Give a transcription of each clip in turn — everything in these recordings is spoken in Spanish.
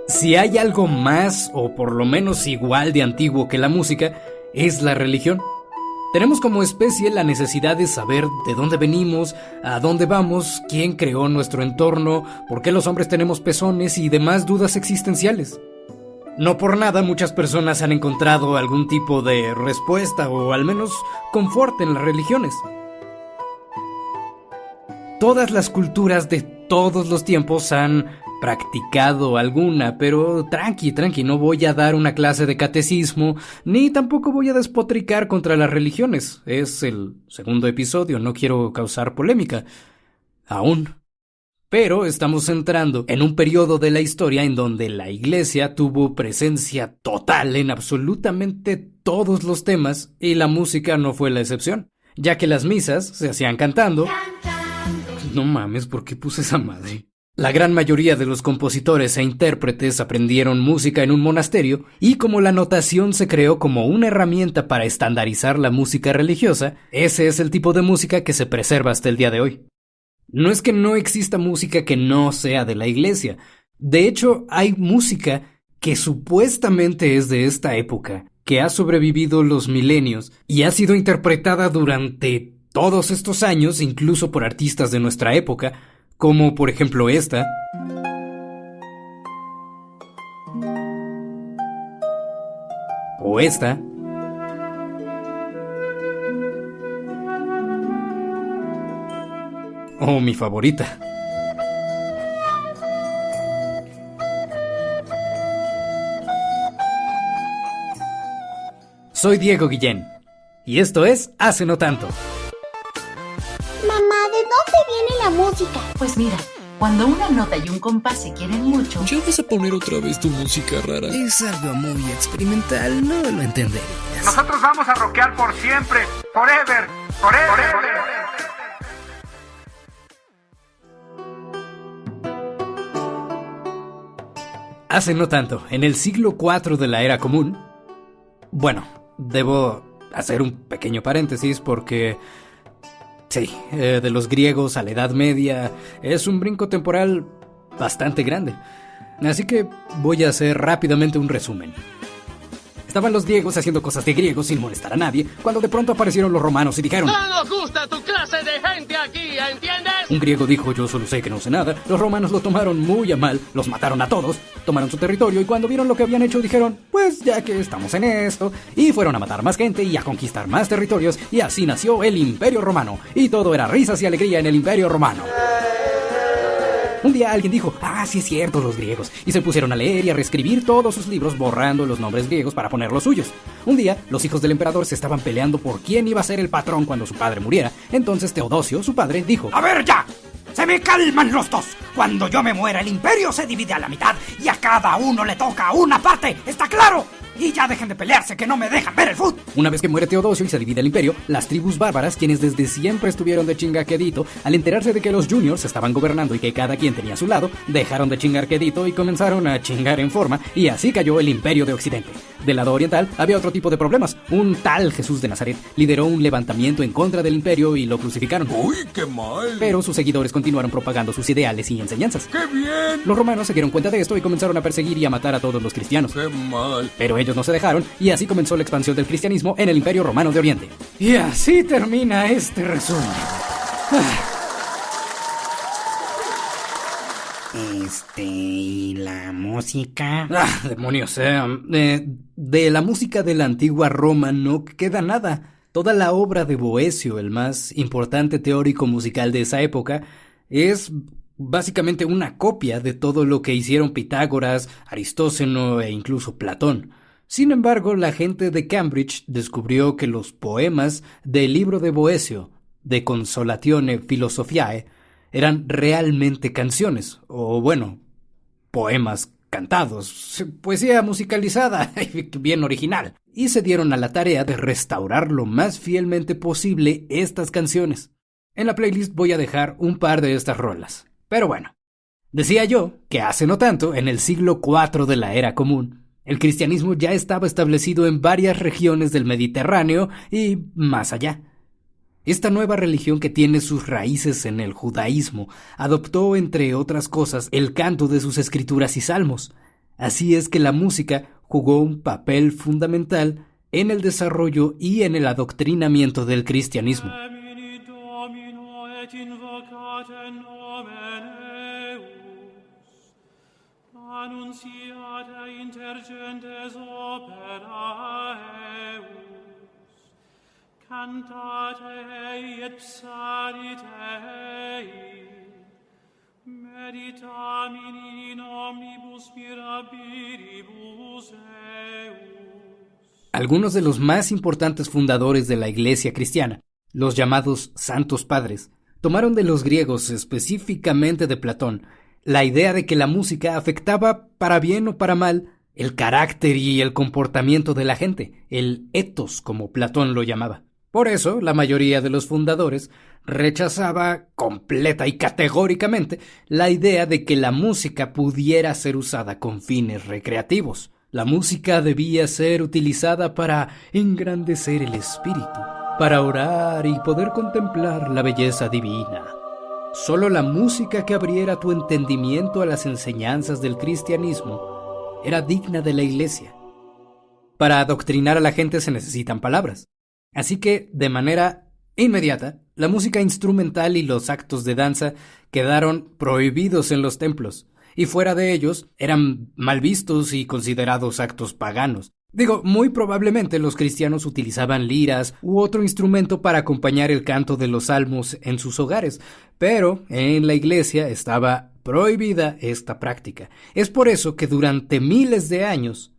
Si hay algo más o por lo menos igual de antiguo que la música, es la religión. Tenemos como especie la necesidad de saber de dónde venimos, a dónde vamos, quién creó nuestro entorno, por qué los hombres tenemos pezones y demás dudas existenciales. No por nada muchas personas han encontrado algún tipo de respuesta o al menos confort en las religiones. Todas las culturas de todos los tiempos han practicado alguna, pero tranqui, no voy a dar una clase de catecismo, ni tampoco voy a despotricar contra las religiones. Es el segundo episodio, no quiero causar polémica. Aún. Pero estamos entrando en un periodo de la historia en donde la Iglesia tuvo presencia total en absolutamente todos los temas y la música no fue la excepción, ya que las misas se hacían cantando. No mames, ¿por qué puse esa madre? La gran mayoría de los compositores e intérpretes aprendieron música en un monasterio y como la notación se creó como una herramienta para estandarizar la música religiosa, ese es el tipo de música que se preserva hasta el día de hoy. No es que no exista música que no sea de la iglesia. De hecho, hay música que supuestamente es de esta época, que ha sobrevivido los milenios y ha sido interpretada durante todos estos años, incluso por artistas de nuestra época, como por ejemplo esta. O esta. O mi favorita. Soy Diego Guillén, y esto es Hace No Tanto. Mamá, ¿de dónde viene la música? Pues mira, cuando una nota y un compás se quieren mucho... ¿Ya vas a poner otra vez tu música rara? Es algo muy experimental, no lo entenderías. Nosotros vamos a rockear por siempre, forever, forever. Hace no tanto, en el siglo IV de la Era Común... Bueno, debo hacer un pequeño paréntesis porque... Sí, de los griegos a la Edad Media es un brinco temporal bastante grande. Así que voy a hacer rápidamente un resumen. Estaban los griegos haciendo cosas de griegos sin molestar a nadie, cuando de pronto aparecieron los romanos y dijeron: ¡No nos gusta tu clase de gente aquí! ¿Entiendes? Un griego dijo: yo solo sé que no sé nada. Los romanos lo tomaron muy a mal, los mataron a todos, tomaron su territorio y cuando vieron lo que habían hecho dijeron: pues ya que estamos en esto, y fueron a matar más gente y a conquistar más territorios y así nació el Imperio Romano y todo era risas y alegría en el Imperio Romano. Un día alguien dijo: sí es cierto, los griegos, y se pusieron a leer y a reescribir todos sus libros borrando los nombres griegos para poner los suyos. Un día, los hijos del emperador se estaban peleando por quién iba a ser el patrón cuando su padre muriera. Entonces Teodosio, su padre, dijo: ¡a ver ya! ¡Se me calman los dos! Cuando yo me muera, el imperio se divide a la mitad y a cada uno le toca una parte, ¿está claro? Y ya dejen de pelearse, que no me dejan ver el fútbol. Una vez que muere Teodosio y se divide el imperio, las tribus bárbaras, quienes desde siempre estuvieron de chingaquedito, al enterarse de que los juniors estaban gobernando y que cada quien tenía su lado, dejaron de chingar quedito y comenzaron a chingar en forma, y así cayó el imperio de Occidente. Del lado oriental había otro tipo de problemas. Un tal Jesús de Nazaret lideró un levantamiento en contra del imperio y lo crucificaron. ¡Uy, qué mal! Pero sus seguidores continuaron propagando sus ideales y enseñanzas. ¡Qué bien! Los romanos se dieron cuenta de esto y comenzaron a perseguir y a matar a todos los cristianos. ¡Qué mal! Pero ellos no se dejaron y así comenzó la expansión del cristianismo en el Imperio Romano de Oriente. Y así termina este resumen. ¿Y la música? Demonios, de la música de la antigua Roma no queda nada. Toda la obra de Boecio, el más importante teórico musical de esa época, es básicamente una copia de todo lo que hicieron Pitágoras, Aristófanes e incluso Platón. Sin embargo, la gente de Cambridge descubrió que los poemas del libro de Boecio, De Consolatione Philosophiae, eran realmente canciones, o bueno, poemas cantados, poesía musicalizada, bien original, y se dieron a la tarea de restaurar lo más fielmente posible estas canciones. En la playlist voy a dejar un par de estas rolas. Pero bueno, decía yo que hace no tanto, en el siglo IV de la Era Común, el cristianismo ya estaba establecido en varias regiones del Mediterráneo y más allá. Esta nueva religión, que tiene sus raíces en el judaísmo, adoptó, entre otras cosas, el canto de sus escrituras y salmos. Así es que la música jugó un papel fundamental en el desarrollo y en el adoctrinamiento del cristianismo. Algunos de los más importantes fundadores de la Iglesia cristiana, los llamados Santos Padres, tomaron de los griegos, específicamente de Platón, la idea de que la música afectaba, para bien o para mal, el carácter y el comportamiento de la gente, el ethos, como Platón lo llamaba. Por eso, la mayoría de los fundadores rechazaba completa y categóricamente la idea de que la música pudiera ser usada con fines recreativos. La música debía ser utilizada para engrandecer el espíritu, para orar y poder contemplar la belleza divina. Solo la música que abriera tu entendimiento a las enseñanzas del cristianismo era digna de la Iglesia. Para adoctrinar a la gente se necesitan palabras. Así que, de manera inmediata, la música instrumental y los actos de danza quedaron prohibidos en los templos, y fuera de ellos eran mal vistos y considerados actos paganos. Muy probablemente los cristianos utilizaban liras u otro instrumento para acompañar el canto de los salmos en sus hogares, pero en la iglesia estaba prohibida esta práctica. Es por eso que durante miles de años,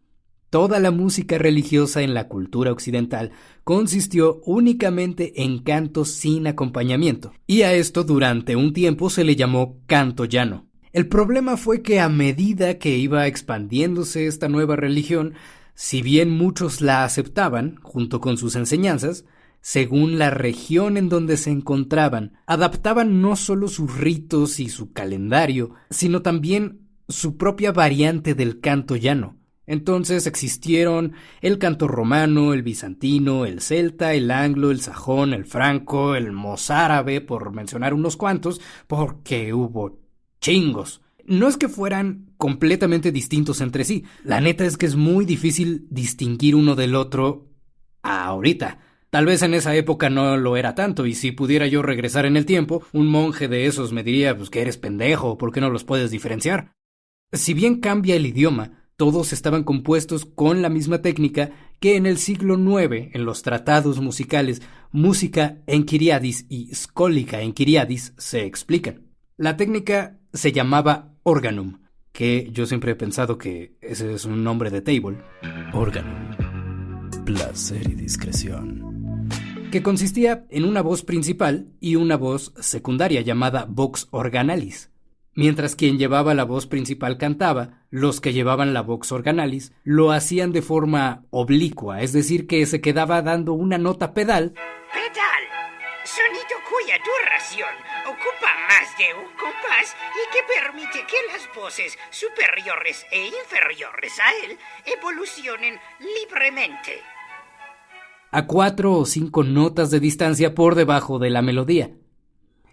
toda la música religiosa en la cultura occidental consistió únicamente en cantos sin acompañamiento, y a esto durante un tiempo se le llamó canto llano. El problema fue que a medida que iba expandiéndose esta nueva religión, si bien muchos la aceptaban, junto con sus enseñanzas, según la región en donde se encontraban, adaptaban no solo sus ritos y su calendario, sino también su propia variante del canto llano. Entonces existieron el canto romano, el bizantino, el celta, el anglo, el sajón, el franco, el mozárabe, por mencionar unos cuantos, porque hubo chingos. No es que fueran completamente distintos entre sí. La neta es que es muy difícil distinguir uno del otro ahorita. Tal vez en esa época no lo era tanto, y si pudiera yo regresar en el tiempo, un monje de esos me diría que eres pendejo, ¿por qué no los puedes diferenciar? Si bien cambia el idioma, todos estaban compuestos con la misma técnica que en el siglo IX, en los tratados musicales, música enchiriadis y scólica enchiriadis se explican. La técnica se llamaba organum, que yo siempre he pensado que ese es un nombre de table. Organum, placer y discreción. Que consistía en una voz principal y una voz secundaria llamada vox organalis. Mientras quien llevaba la voz principal cantaba, los que llevaban la vox organalis lo hacían de forma oblicua, es decir, que se quedaba dando una nota pedal. Pedal, sonido cuya duración ocupa más de un compás y que permite que las voces superiores e inferiores a él evolucionen libremente. A 4 o 5 notas de distancia por debajo de la melodía.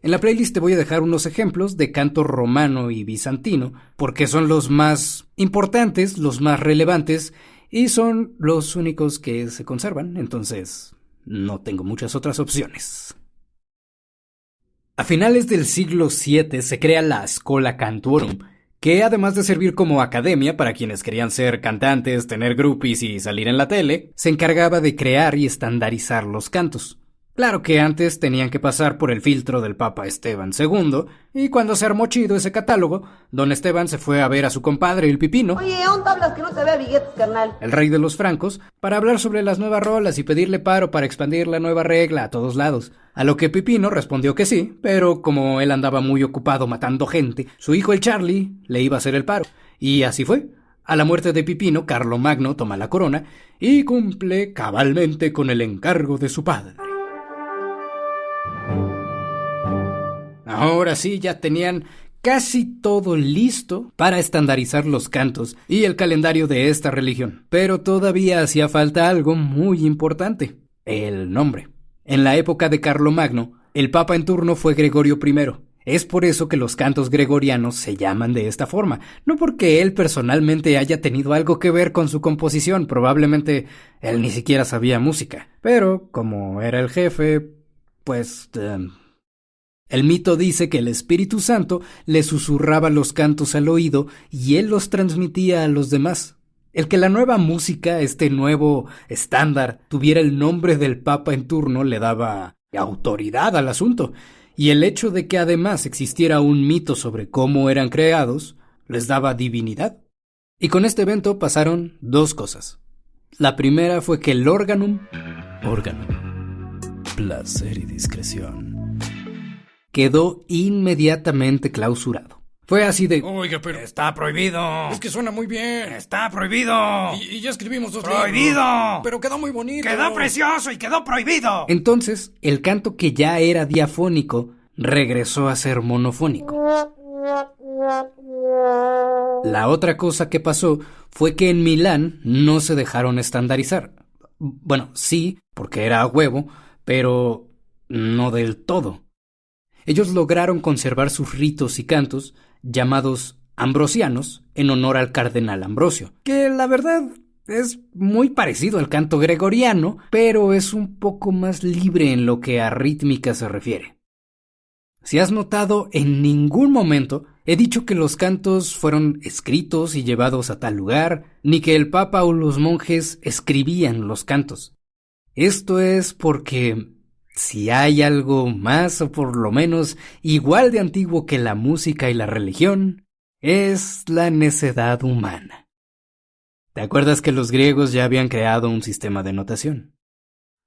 En la playlist te voy a dejar unos ejemplos de canto romano y bizantino, porque son los más importantes, los más relevantes, y son los únicos que se conservan, entonces no tengo muchas otras opciones. A finales del siglo VII se crea la Schola Cantorum, que además de servir como academia para quienes querían ser cantantes, tener groupies y salir en la tele, se encargaba de crear y estandarizar los cantos. Claro que antes tenían que pasar por el filtro del Papa Esteban II, y cuando se armó chido ese catálogo, don Esteban se fue a ver a su compadre el Pipino, oye, ¿dónde hablas que no te vea billetes, carnal? el rey de los francos, para hablar sobre las nuevas rolas y pedirle paro para expandir la nueva regla a todos lados. A lo que Pipino respondió que sí, pero como él andaba muy ocupado matando gente, su hijo el Charlie le iba a hacer el paro. Y así fue. A la muerte de Pipino, Carlomagno toma la corona y cumple cabalmente con el encargo de su padre. Ahora sí, ya tenían casi todo listo para estandarizar los cantos y el calendario de esta religión. Pero todavía hacía falta algo muy importante: el nombre. En la época de Carlomagno, el papa en turno fue Gregorio I. Es por eso que los cantos gregorianos se llaman de esta forma, no porque él personalmente haya tenido algo que ver con su composición, probablemente él ni siquiera sabía música, pero como era el jefe, pues... El mito dice que el Espíritu Santo le susurraba los cantos al oído y él los transmitía a los demás. El que la nueva música, este nuevo estándar, tuviera el nombre del Papa en turno le daba autoridad al asunto, y el hecho de que además existiera un mito sobre cómo eran creados les daba divinidad. Y con este evento pasaron dos cosas. La primera fue que el órgano, placer y discreción, quedó inmediatamente clausurado. Fue así de... Oiga, pero... Está prohibido. Es que suena muy bien. Está prohibido. Y ya escribimos 2 ¡Prohibido! libros. Pero quedó muy bonito. ¡Quedó precioso y quedó prohibido! Entonces, el canto que ya era diafónico regresó a ser monofónico. La otra cosa que pasó fue que en Milán no se dejaron estandarizar. Bueno, sí, porque era a huevo, pero no del todo. Ellos lograron conservar sus ritos y cantos, llamados ambrosianos, en honor al cardenal Ambrosio, que la verdad es muy parecido al canto gregoriano, pero es un poco más libre en lo que a rítmica se refiere. Si has notado, en ningún momento he dicho que los cantos fueron escritos y llevados a tal lugar, ni que el papa o los monjes escribían los cantos. Esto es porque... si hay algo más o por lo menos igual de antiguo que la música y la religión, es la necedad humana. ¿Te acuerdas que los griegos ya habían creado un sistema de notación?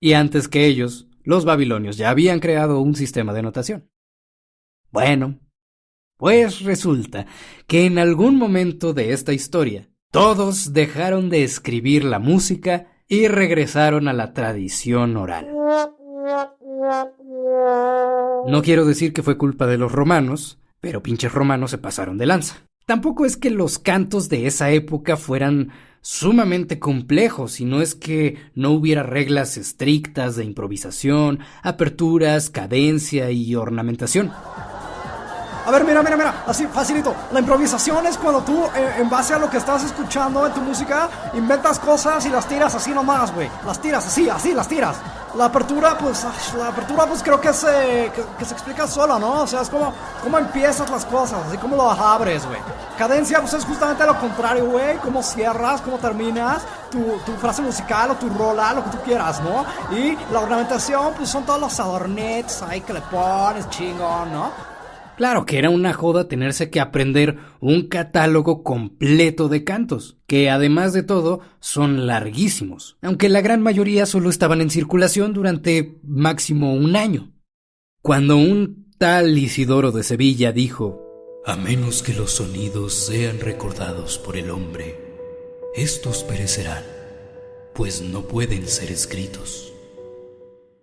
Y antes que ellos, los babilonios ya habían creado un sistema de notación. Bueno, pues resulta que en algún momento de esta historia, todos dejaron de escribir la música y regresaron a la tradición oral. No quiero decir que fue culpa de los romanos, pero pinches romanos se pasaron de lanza. Tampoco es que los cantos de esa época fueran sumamente complejos, sino es que no hubiera reglas estrictas de improvisación, aperturas, cadencia y ornamentación. A ver, mira, así, facilito. La improvisación es cuando tú, en base a lo que estás escuchando en tu música, inventas cosas y las tiras así nomás, güey. Las tiras así las tiras. La apertura, pues creo que se explica sola, ¿no? O sea, es como empiezas las cosas, así como las abres, güey. Cadencia, pues es justamente lo contrario, güey. Cómo cierras, cómo terminas tu frase musical o tu rola, lo que tú quieras, ¿no? Y la ornamentación, pues son todos los adornetes ahí que le pones, chingón, ¿no? Claro que era una joda tenerse que aprender un catálogo completo de cantos, que además de todo son larguísimos, aunque la gran mayoría solo estaban en circulación durante máximo 1 año. Cuando un tal Isidoro de Sevilla dijo: a menos que los sonidos sean recordados por el hombre, estos perecerán, pues no pueden ser escritos.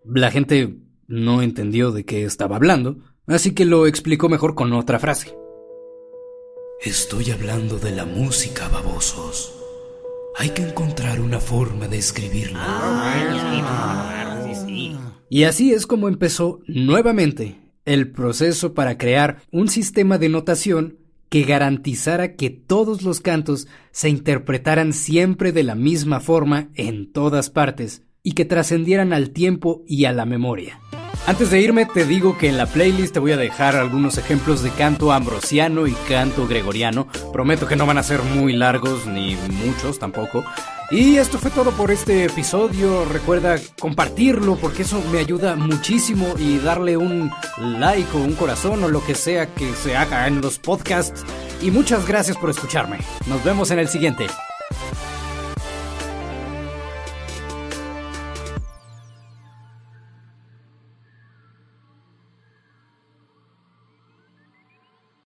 La gente no entendió de qué estaba hablando, así que lo explicó mejor con otra frase. Estoy hablando de la música, babosos. Hay que encontrar una forma de escribirla. Y así es como empezó nuevamente el proceso para crear un sistema de notación que garantizara que todos los cantos se interpretaran siempre de la misma forma en todas partes y que trascendieran al tiempo y a la memoria. Antes de irme te digo que en la playlist te voy a dejar algunos ejemplos de canto ambrosiano y canto gregoriano. Prometo que no van a ser muy largos ni muchos tampoco. Y esto fue todo por este episodio. Recuerda compartirlo porque eso me ayuda muchísimo, y darle un like o un corazón o lo que sea que se haga en los podcasts. Y muchas gracias por escucharme. Nos vemos en el siguiente.